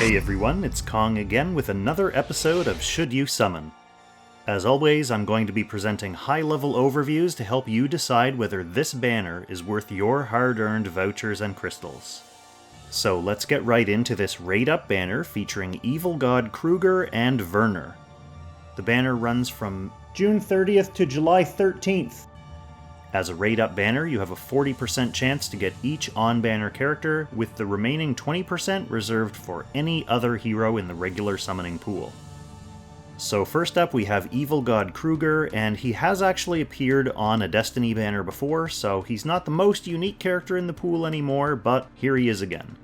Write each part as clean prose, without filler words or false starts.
Hey everyone, it's Kong again with another episode of Should You Summon. As always, I'm going to be presenting high-level overviews to help you decide whether this banner is worth your hard-earned vouchers and crystals. So let's get right into this raid-up banner featuring Evil God Kreuger and Werner. The banner runs from June 30th to July 13th. As a raid-up banner, you have a 40% chance to get each on-banner character, with the remaining 20% reserved for any other hero in the regular summoning pool. So first up we have Evil God Kreuger, and he has actually appeared on a Destiny banner before, so he's not the most unique character in the pool anymore, but here he is again.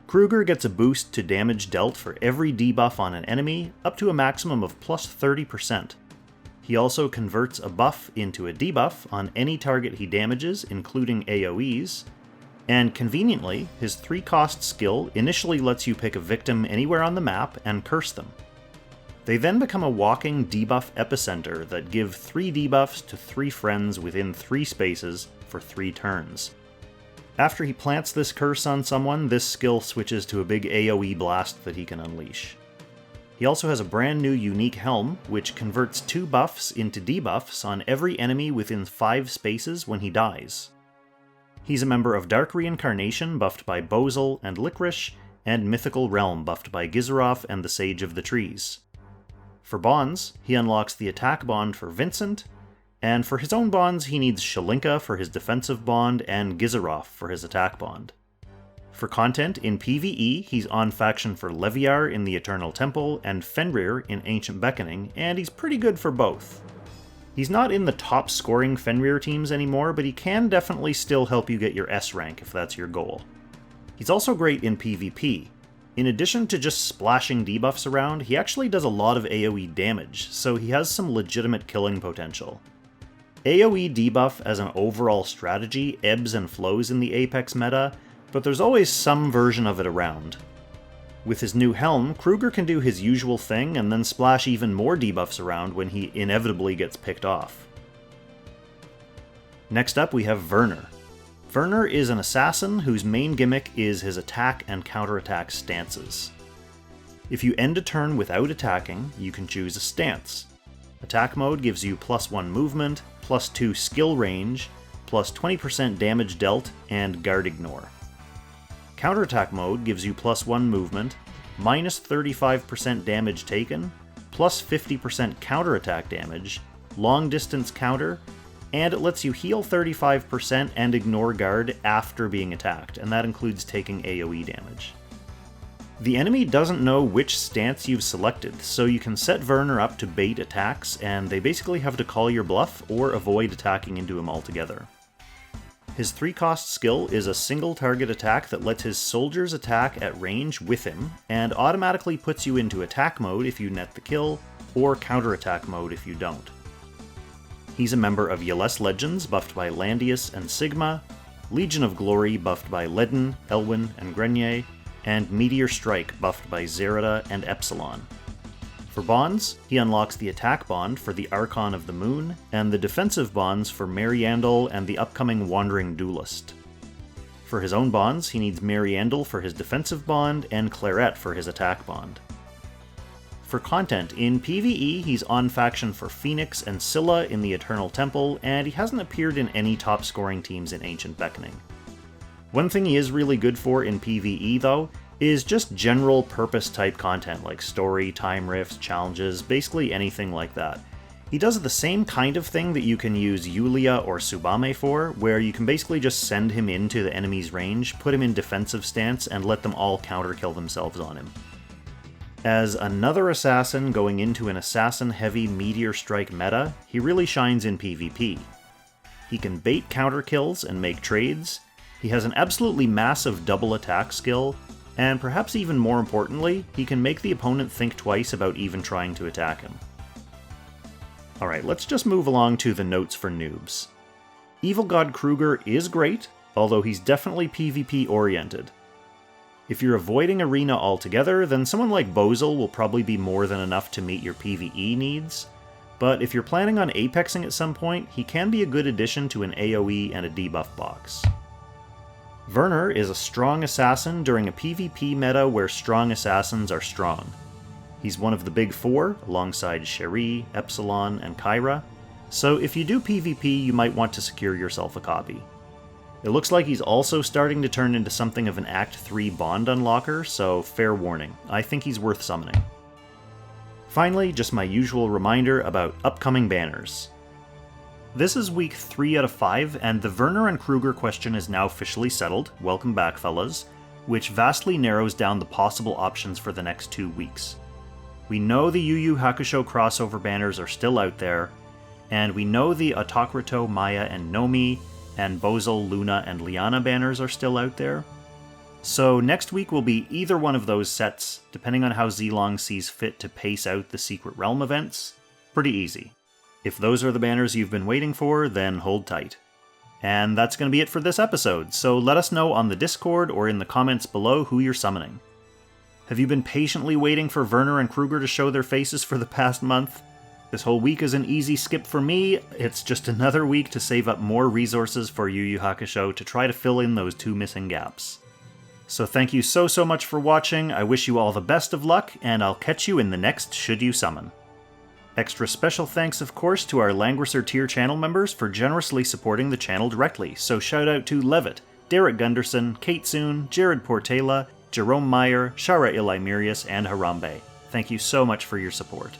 Kreuger gets a boost to damage dealt for every debuff on an enemy, up to a maximum of plus 30%. He also converts a buff into a debuff on any target he damages, including AoEs, and conveniently, his 3-cost skill initially lets you pick a victim anywhere on the map and curse them. They then become a walking debuff epicenter that give 3 debuffs to 3 friends within 3 spaces for 3 turns. After he plants this curse on someone, this skill switches to a big AoE blast that he can unleash. He also has a brand new unique helm, which converts 2 buffs into debuffs on every enemy within 5 spaces when he dies. He's a member of Dark Reincarnation, buffed by Bozel and Licorice, and Mythical Realm, buffed by Gizaroth and the Sage of the Trees. For bonds, he unlocks the attack bond for Vincent, and for his own bonds he needs Shalinka for his defensive bond and Gizaroth for his attack bond. For content, in PvE, he's on faction for Leviar in the Eternal Temple and Fenrir in Ancient Beckoning, and he's pretty good for both. He's not in the top scoring Fenrir teams anymore, but he can definitely still help you get your S rank if that's your goal. He's also great in PvP. In addition to just splashing debuffs around, he actually does a lot of AoE damage, so he has some legitimate killing potential. AoE debuff as an overall strategy ebbs and flows in the Apex meta, but there's always some version of it around. With his new helm, Kreuger can do his usual thing and then splash even more debuffs around when he inevitably gets picked off. Next up we have Werner. Werner is an assassin whose main gimmick is his attack and counterattack stances. If you end a turn without attacking, you can choose a stance. Attack mode gives you +1 movement, +2 skill range, plus 20% damage dealt, and guard ignore. Counterattack mode gives you +1 movement, minus 35% damage taken, plus 50% counterattack damage, long distance counter, and it lets you heal 35% and ignore guard after being attacked, and that includes taking AoE damage. The enemy doesn't know which stance you've selected, so you can set Werner up to bait attacks, and they basically have to call your bluff or avoid attacking into him altogether. His 3-cost skill is a single target attack that lets his soldiers attack at range with him, and automatically puts you into attack mode if you net the kill, or counterattack mode if you don't. He's a member of Yles Legends, buffed by Landius and Sigma, Legion of Glory, buffed by Ledin, Elwyn, and Grenier, and Meteor Strike, buffed by Zerida and Epsilon. For bonds, he unlocks the attack bond for the Archon of the Moon, and the defensive bonds for Mariandel and the upcoming Wandering Duelist. For his own bonds, he needs Mariandel for his defensive bond, and Claret for his attack bond. For content, in PvE he's on faction for Phoenix and Scylla in the Eternal Temple, and he hasn't appeared in any top scoring teams in Ancient Beckoning. One thing he is really good for in PvE though, is just general purpose type content like story, time rifts, challenges, basically anything like that. He does the same kind of thing that you can use Yulia or Tsubame for, where you can basically just send him into the enemy's range, put him in defensive stance, and let them all counter-kill themselves on him. As another assassin going into an assassin-heavy Meteor Strike meta, he really shines in PvP. He can bait counter kills and make trades, he has an absolutely massive double attack skill, and perhaps even more importantly, he can make the opponent think twice about even trying to attack him. Alright, let's just move along to the notes for noobs. Evil God Kreuger is great, although he's definitely PvP oriented. If you're avoiding arena altogether, then someone like Bozel will probably be more than enough to meet your PvE needs, but if you're planning on apexing at some point, he can be a good addition to an AoE and a debuff box. Werner is a strong assassin during a PvP meta where strong assassins are strong. He's one of the big four, alongside Cherie, Epsilon, and Kyra, so if you do PvP you might want to secure yourself a copy. It looks like he's also starting to turn into something of an Act 3 Bond unlocker, so fair warning, I think he's worth summoning. Finally, just my usual reminder about upcoming banners. This is week 3 out of 5, and the Werner and Kreuger question is now officially settled, welcome back fellas, which vastly narrows down the possible options for the next 2 weeks. We know the Yu Yu Hakusho crossover banners are still out there, and we know the Autokrato, Maya, and Nomi, and Bozel, Luna, and Liana banners are still out there. So next week will be either one of those sets, depending on how Zilong sees fit to pace out the Secret Realm events. Pretty easy. If those are the banners you've been waiting for, then hold tight. And that's going to be it for this episode, so let us know on the Discord or in the comments below who you're summoning. Have you been patiently waiting for Werner and Kreuger to show their faces for the past month? This whole week is an easy skip for me. It's just another week to save up more resources for Yu Yu Hakusho to try to fill in those 2 missing gaps. So thank you so much for watching, I wish you all the best of luck, and I'll catch you in the next Should You Summon. Extra special thanks of course to our Langrisser tier channel members for generously supporting the channel directly, so shout out to Levitt, Derek Gunderson, Kate Soon, Jared Portela, Jerome Meyer, Shara Ilaimirius, and Harambe. Thank you so much for your support.